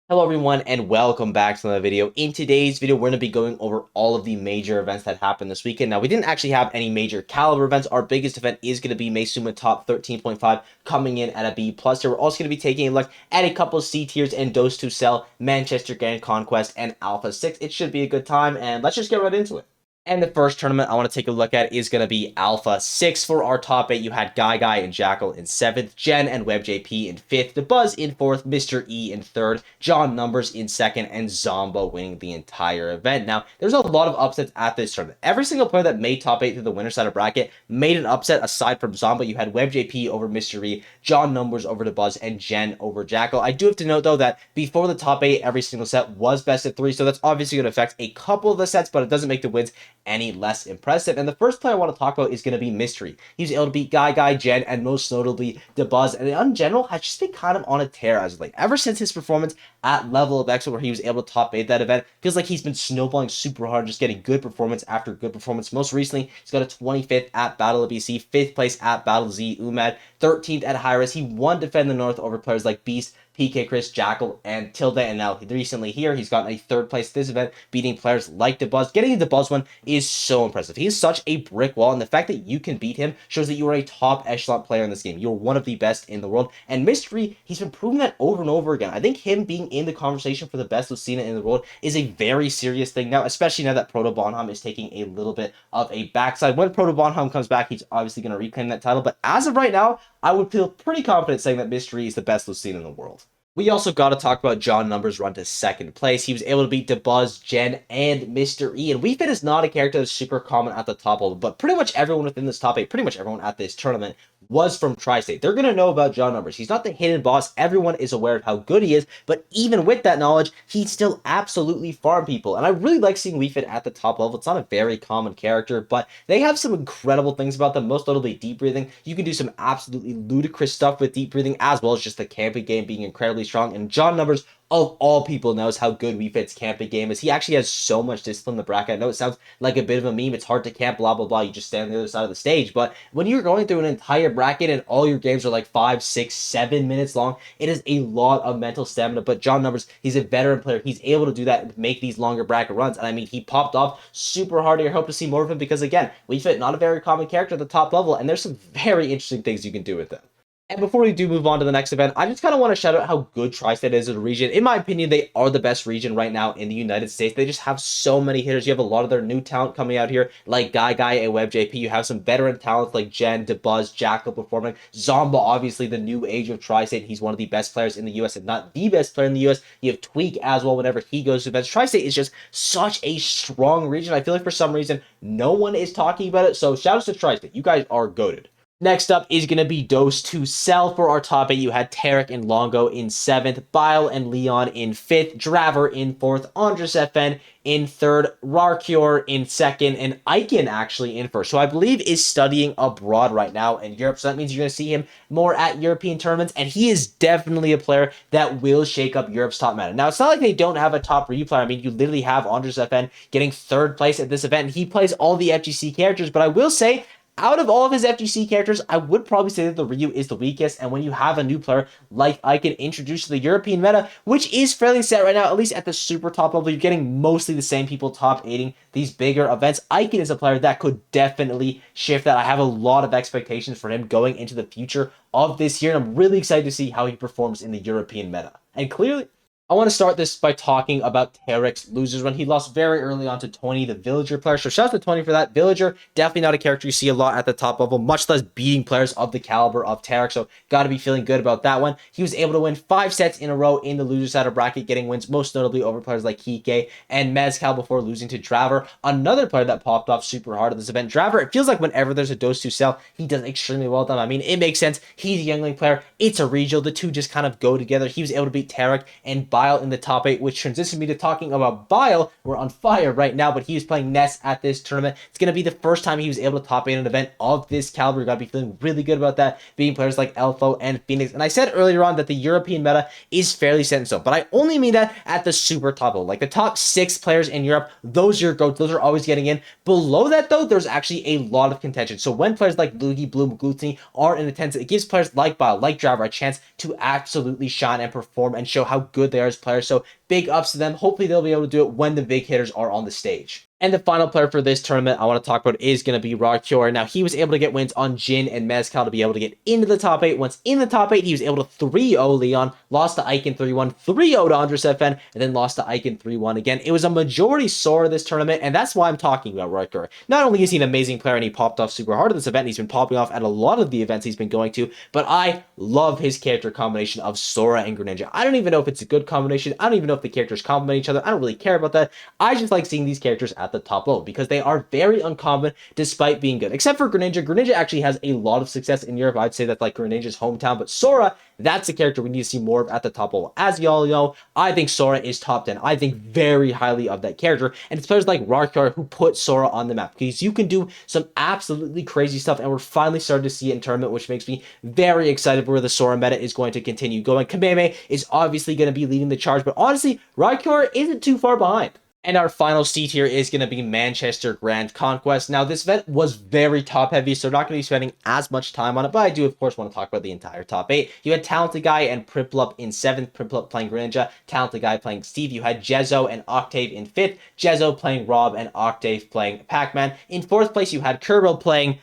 Hello everyone and welcome back to another video. In today's video, we're going to be going over all of the major events that happened this weekend. Now, we didn't actually have any major caliber events. Our biggest event is going to be maesuma top 13.5 coming in at a B+. Here, we're also going to be taking a look at a couple of C tiers and dose2sel, Manchester Grand Conquest, and Alpha 6. It should be a good time, and let's just get right into it. And the first tournament I want to take a look at is going to be Alpha 6. For our top 8, you had Guy and Jackal in 7th, Jen and WebJP in 5th, The Buzz in 4th, Mr. E in 3rd, John Numbers in 2nd, and Zombo winning the entire event. Now, there's a lot of upsets at this tournament. Every single player that made top 8 through the winner side of bracket made an upset aside from Zombo. You had WebJP over Mr. E, John Numbers over The Buzz, and Jen over Jackal. I do have to note, though, that before the top 8, every single set was best of 3, so that's obviously going to affect a couple of the sets, but it doesn't make the wins any less impressive. And the first player I want to talk about is going to be Mystery. He was able to beat Guy, Jen, and most notably The Buzz, and in general has just been kind of on a tear as of late. Ever since his performance at Level of X, where he was able to top 8 that event, feels like he's been snowballing super hard, just getting good performance after good performance. Most recently, he's got a 25th at Battle of BC, 5th place at Battle Z Umad, 13th at Hi-Res. He won Defend the North over players like Beast, PK Chris, Jackal, and Tilda, and now recently here, he's gotten a 3rd place this event, beating players like The Buzz. Getting the Buzz one is so impressive. He's such a brick wall, and the fact that you can beat him shows that you are a top echelon player in this game. You're one of the best in the world, and Mystery, he's been proving that over and over again. I think him being in the conversation for the best Lucina in the world is a very serious thing now, especially now that Proto Bonham is taking a little bit of a backside. When Proto Bonham comes back, he's obviously going to reclaim that title, but as of right now, I would feel pretty confident saying that Mystery is the best Lucina in the world. We also got to talk about John Numbers' run to 2nd place. He was able to beat The Buzz, Jen, and Mr. E. And Wii Fit is not a character that's super common at the top level, but pretty much everyone within this top 8, pretty much everyone at this tournament was from Tri-State. They're going to know about John Numbers. He's not the hidden boss. Everyone is aware of how good he is, but even with that knowledge, he still absolutely farm people. And I really like seeing Wii Fit at the top level. It's not a very common character, but they have some incredible things about them, most notably deep breathing. You can do some absolutely ludicrous stuff with deep breathing, as well as just the camping game being incredibly strong. And John Numbers, of all people, knows how good Wii Fit's camping game is. He actually has so much discipline in the bracket. I know it sounds like a bit of a meme. It's hard to camp, blah, blah, blah. You just stand on the other side of the stage. But when you're going through an entire bracket and all your games are like 5, 6, 7 minutes long, it is a lot of mental stamina. But John Numbers, he's a veteran player. He's able to do that and make these longer bracket runs. And I mean, he popped off super hard. I hope to see more of him because, again, Wii Fit, not a very common character at the top level. And there's some very interesting things you can do with them. And before we do move on to the next event, I just kind of want to shout out how good Tri-State is as a region. In my opinion, they are the best region right now in the United States. They just have so many hitters. You have a lot of their new talent coming out here, like Guy and WebJP. You have some veteran talents like Jen, DeBuzz, Jackal performing. Zomba, obviously the new age of Tri-State. He's one of the best players in the U.S., if not the best player in the U.S. You have Tweak as well whenever he goes to events. Tri-State is just such a strong region. I feel like for some reason, no one is talking about it. So shout out to Tri-State. You guys are goated. Next up is going to be dose2sel. For our top 8, you had Tarek and Longo in 7th, Bile and Leon in 5th, Draver in 4th, Andres FN in 3rd, Rarcure in 2nd, and Aiken actually in 1st. So I believe is studying abroad right now in Europe, so that means you're going to see him more at European tournaments, and he is definitely a player that will shake up Europe's top meta. Now, it's not like they don't have a top review player. I mean, you literally have Andres FN getting 3rd place at this event, and he plays all the FGC characters, but I will say, out of all of his FGC characters, I would probably say that the Ryu is the weakest, and when you have a new player like Aiken introduced to the European meta, which is fairly set right now, at least at the super top level, you're getting mostly the same people top 8ing these bigger events. Aiken is a player that could definitely shift that. I have a lot of expectations for him going into the future of this year, and I'm really excited to see how he performs in the European meta. And clearly, I want to start this by talking about Tarek's losers run. He lost very early on to Tony, the Villager player. So shout out to Tony for that. Villager, definitely not a character you see a lot at the top level, much less beating players of the caliber of Tarek. So got to be feeling good about that one. He was able to win 5 sets in a row in the loser side of bracket, getting wins most notably over players like Kike and Mezcal before losing to Draver. Another player that popped off super hard at this event. Draver, it feels like whenever there's a dose2sel, he does extremely well done. I mean, it makes sense. He's a youngling player. It's a regional. The two just kind of go together. He was able to beat Tarek and Bile in the top 8, which transitioned me to talking about Bile. We're on fire right now, but he was playing Ness at this tournament. It's going to be the first time he was able to top 8 an event of this caliber. You're going to be feeling really good about that, beating players like Elfo and Phoenix. And I said earlier on that the European meta is fairly set in stone, but I only mean that at the super top level. Like the top 6 players in Europe, those are your goats. Those are always getting in. Below that, though, there's actually a lot of contention. So when players like Lugi, Bloom, Glutiny are in attendance, it gives players like Bile, like Draver, a chance to absolutely shine and perform and show how good they are Claire's players. So big ups to them. Hopefully they'll be able to do it when the big hitters are on the stage. And the final player for this tournament I want to talk about is going to be Rakior. Now, he was able to get wins on Jin and Mezcal to be able to get into the top 8. Once in the top 8, he was able to 3-0 Leon, lost to Icon 3-1, 3-0 to Andres FN, and then lost to Icon 3-1 again. It was a majority Sora this tournament, and that's why I'm talking about Rakior. Not only is he an amazing player and he popped off super hard at this event, he's been popping off at a lot of the events he's been going to, but I love his character combination of Sora and Greninja. I don't even know if it's a good combination. I don't even know if the characters complement each other. I don't really care about that. I just like seeing these characters at the top level because they are very uncommon despite being good. Except for Greninja. Greninja actually has a lot of success in Europe. I'd say that's like Greninja's hometown, but Sora, that's a character we need to see more of at the top level. As y'all know, I think Sora is top 10. I think very highly of that character, and it's players like Rakior who put Sora on the map because you can do some absolutely crazy stuff, and we're finally starting to see it in tournament, which makes me very excited for where the Sora meta is going to continue going. Kameme is obviously going to be leading the charge, but honestly, Rakior isn't too far behind. And our final seed here is going to be Manchester Grand Conquest. Now, this event was very top-heavy, so not going to be spending as much time on it, but I do, of course, want to talk about the entire top 8. You had Talented Guy and Priplup in 7th, Priplup playing Greninja, Talented Guy playing Steve. You had Jezzo and Octave in 5th, Jezzo playing Rob and Octave playing Pac-Man. In 4th place, you had Kerbal playing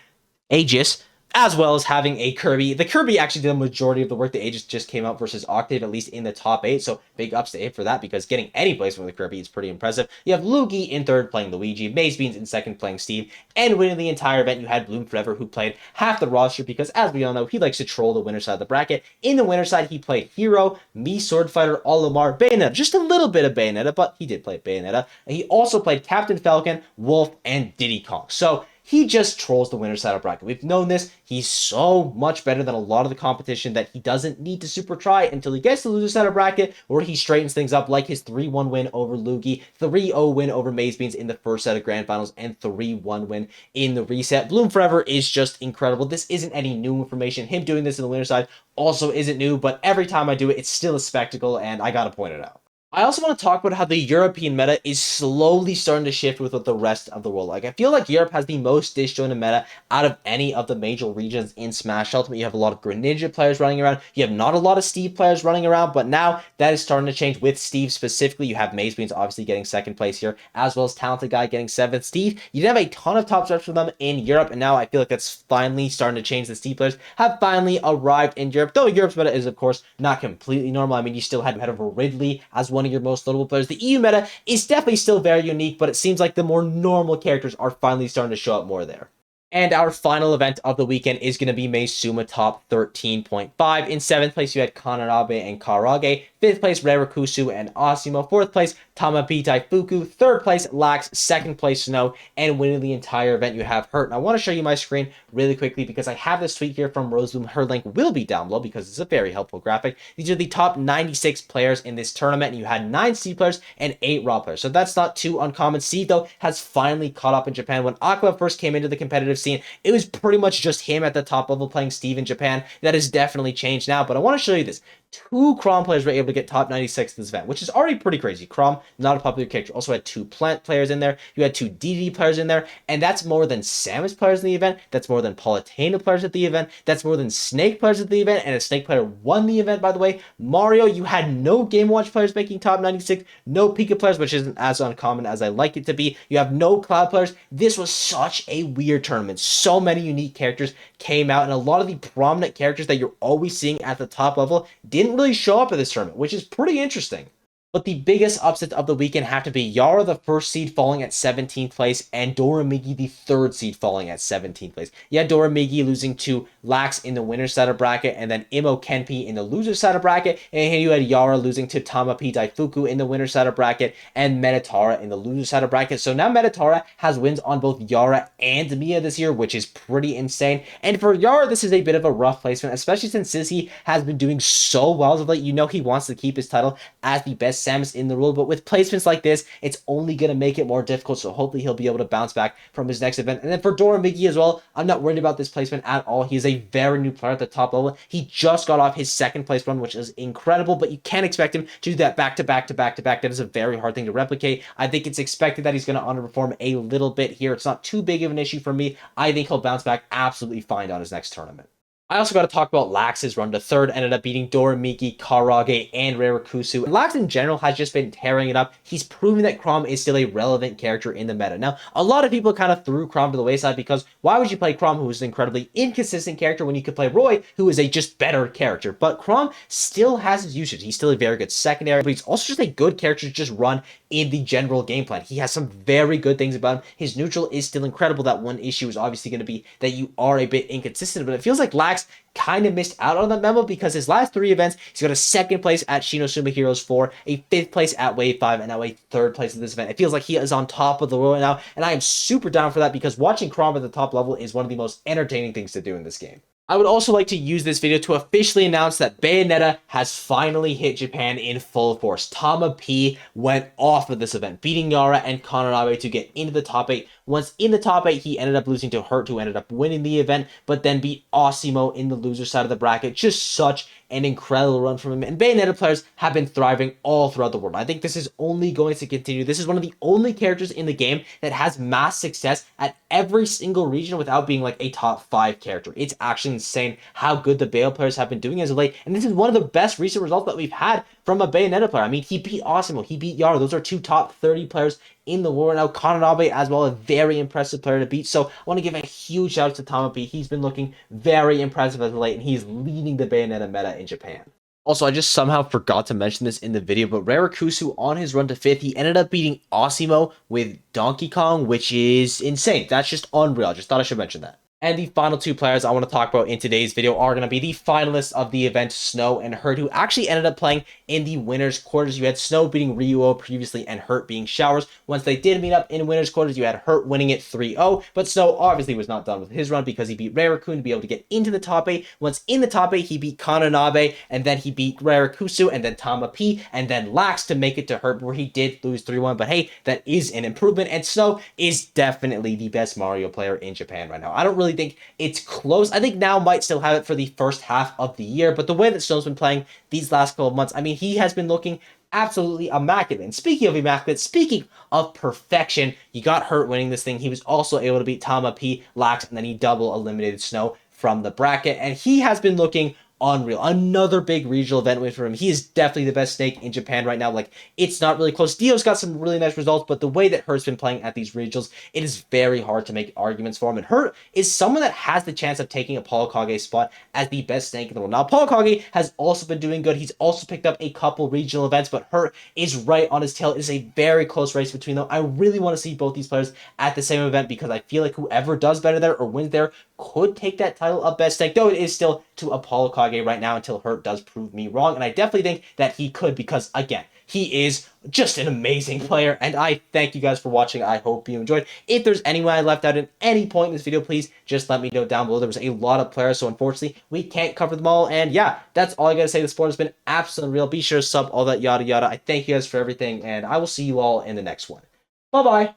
Aegis, as well as having a Kirby. The Kirby actually did a majority of the work. The Aegis just came out versus Octave, at least in the top 8, so big ups to it for that, because getting any placement with Kirby is pretty impressive. You have Luigi in 3rd playing Luigi, Mazebeans in 2nd playing Steve, and winning the entire event, you had Bloom Forever, who played half the roster, because as we all know, he likes to troll the winner side of the bracket. In the winner side, he played Hero, Me Sword Fighter, Olimar, Bayonetta, just a little bit of Bayonetta, but he did play Bayonetta. And he also played Captain Falcon, Wolf, and Diddy Kong. So he just trolls the winner side of bracket. We've known this. He's so much better than a lot of the competition that he doesn't need to super try until he gets to the loser side of bracket, where he straightens things up, like his 3-1 win over Luigi, 3-0 win over Mazebeans in the first set of grand finals, and 3-1 win in the reset. Bloom Forever is just incredible. This isn't any new information. Him doing this in the winner side also isn't new, but every time I do it, it's still a spectacle, and I gotta point it out. I also want to talk about how the European meta is slowly starting to shift with what the rest of the world. Like, I feel like Europe has the most disjointed meta out of any of the major regions in Smash Ultimate. You have a lot of Greninja players running around. You have not a lot of Steve players running around, but now that is starting to change with Steve specifically. You have Mazebeans obviously getting 2nd place here, as well as Talented Guy getting 7th. Steve, you did have a ton of top steps for them in Europe, and now I feel like that's finally starting to change. The Steve players have finally arrived in Europe, though Europe's meta is, of course, not completely normal. I mean, you still had over Ridley as one of your most notable players. The EU meta is definitely still very unique, but it seems like the more normal characters are finally starting to show up more there. And our final event of the weekend is going to be Maesuma top 13.5. In 7th place, you had Kanarabe and Karage. 5th place, Rarakusu and Asimo. 4th place, Tamapitai Fuku. 3rd place, Lax. 2nd place, Snow. And winning the entire event, you have Hurt. And I want to show you my screen really quickly because I have this tweet here from Rosebloom. Her link will be down below because it's a very helpful graphic. These are the top 96 players in this tournament, and you had 9 C players and 8 Raw players. So that's not too uncommon. C, though, has finally caught up in Japan. When Aqua first came into the competitive scene, it was pretty much just him at the top level playing Steve in Japan. That has definitely changed now, but I want to show you this. 2 Chrom players were able to get top 96 in this event, which is already pretty crazy. Chrom, not a popular character, also had 2 Plant players in there. You had 2 DD players in there, and that's more than Samus players in the event. That's more than Palutena players at the event. That's more than Snake players at the event, and a Snake player won the event, by the way. Mario, you had no Game Watch players making top 96, no Pika players, which isn't as uncommon as I like it to be. You have no Cloud players. This was such a weird tournament. So many unique characters came out, and a lot of the prominent characters that you're always seeing at the top level didn't really show up at this tournament, which is pretty interesting. But the biggest upsets of the weekend have to be Yara, the 1st seed, falling at 17th place, and Doramigi, the 3rd seed, falling at 17th place. You had Doramigi losing to Lax in the winner's side of bracket, and then Imo Kenpi in the loser's side of bracket, and here you had Yara losing to Tamapi Daifuku in the winner's side of bracket, and Metatara in the loser's side of bracket. So now Metatara has wins on both Yara and Mia this year, which is pretty insane. And for Yara, this is a bit of a rough placement, especially since Sissy has been doing so well as of late. You know he wants to keep his title as the best Samus in the world, but with placements like this, it's only going to make it more difficult, so hopefully he'll be able to bounce back from his next event. And then for Doramigi as well, I'm not worried about this placement at all. He's a very new player at the top level. He just got off his 2nd place run, which is incredible, but you can't expect him to do that back to back to back to back. That is a very hard thing to replicate. I think it's expected that he's going to underperform a little bit here. It's not too big of an issue for me. I think he'll bounce back absolutely fine on his next tournament. I also got to talk about Lax's run to third, ended up beating Doramiki, Karage, and Rarakusu. And Lax in general has just been tearing it up. He's proven that Chrom is still a relevant character in the meta. Now, a lot of people kind of threw Chrom to the wayside because why would you play Chrom, who is an incredibly inconsistent character, when you could play Roy, who is a just better character? But Chrom still has his usage. He's still a very good secondary, but he's also just a good character to just run in the general game plan. He has some very good things about him. His neutral is still incredible. That one issue is obviously going to be that you are a bit inconsistent, but it feels like Lax kind of missed out on that memo because his last 3 events, he's got a 2nd place at Shinosuma Heroes 4, a 5th place at Wave 5, and now a 3rd place at this event. It feels like he is on top of the world now, and I am super down for that because watching Chrom at the top level is one of the most entertaining things to do in this game. I would also like to use this video to officially announce that Bayonetta has finally hit Japan in full force. Tama P went off of this event, beating Yara and Kananabe to get into the top 8. Once in the top 8, he ended up losing to Hurt, who ended up winning the event, but then beat Osimo in the loser side of the bracket. Just such an incredible run from him, and Bayonetta players have been thriving all throughout the world. I think this is only going to continue. This is one of the only characters in the game that has mass success at every single region without being like a top 5 character. It's actually insane how good the Bayo players have been doing as of late, and this is one of the best recent results that we've had from a Bayonetta player. I mean, he beat Osimo, he beat Yara. Those are 2 top 30 players in the world now. Kananabe as well, a very impressive player to beat. So I want to give a huge shout out to Tama P. He's been looking very impressive as of late, and he's leading the Bayonetta meta in Japan. Also, I just somehow forgot to mention this in the video, but Rarakusu on his run to 5th, he ended up beating Osimo with Donkey Kong, which is insane. That's just unreal. I just thought I should mention that. And the final 2 players I want to talk about in today's video are going to be the finalists of the event, Snow and Hurt, who actually ended up playing in the winner's quarters. You had Snow beating Ryuo previously and Hurt being Showers. Once they did meet up in winner's quarters, you had Hurt winning it 3-0, but Snow obviously was not done with his run because he beat Rarakusu to be able to get into the top 8. Once in the top 8, he beat Kananabe, and then he beat Rarakusu, and then Tama P, and then Lax to make it to Hurt, where he did lose 3-1, but hey, that is an improvement, and Snow is definitely the best Mario player in Japan right now. I don't really think it's close. I think Now might still have it for the first half of the year, but the way that Snow's been playing these last couple of months, I mean, he has been looking absolutely immaculate. And speaking of immaculate, speaking of perfection, you got Hurt winning this thing. He was also able to beat Tama P, Lax, and then he double eliminated Snow from the bracket, and he has been looking unreal. Another big regional event win for him. He is definitely the best Snake in Japan right now. Like, it's not really close. Dio's got some really nice results, but the way that Hurt's been playing at these regionals, it is very hard to make arguments for him. And Hurt is someone that has the chance of taking Apollo Kage's spot as the best Snake in the world. Now, Apollo Kage has also been doing good. He's also picked up a couple regional events, but Hurt is right on his tail. It is a very close race between them. I really want to see both these players at the same event because I feel like whoever does better there or wins there could take that title of best Snake, though it is still to Apollo Kage right now until Hurt does prove me wrong. And I definitely think that he could because, again, he is just an amazing player. And I thank you guys for watching. I hope you enjoyed. If there's anyone I left out at any point in this video, please just let me know down below. There was a lot of players, so unfortunately, we can't cover them all. And yeah, that's all I gotta say. The sport has been absolutely real. Be sure to sub, all that yada yada. I thank you guys for everything, and I will see you all in the next one. Bye-bye.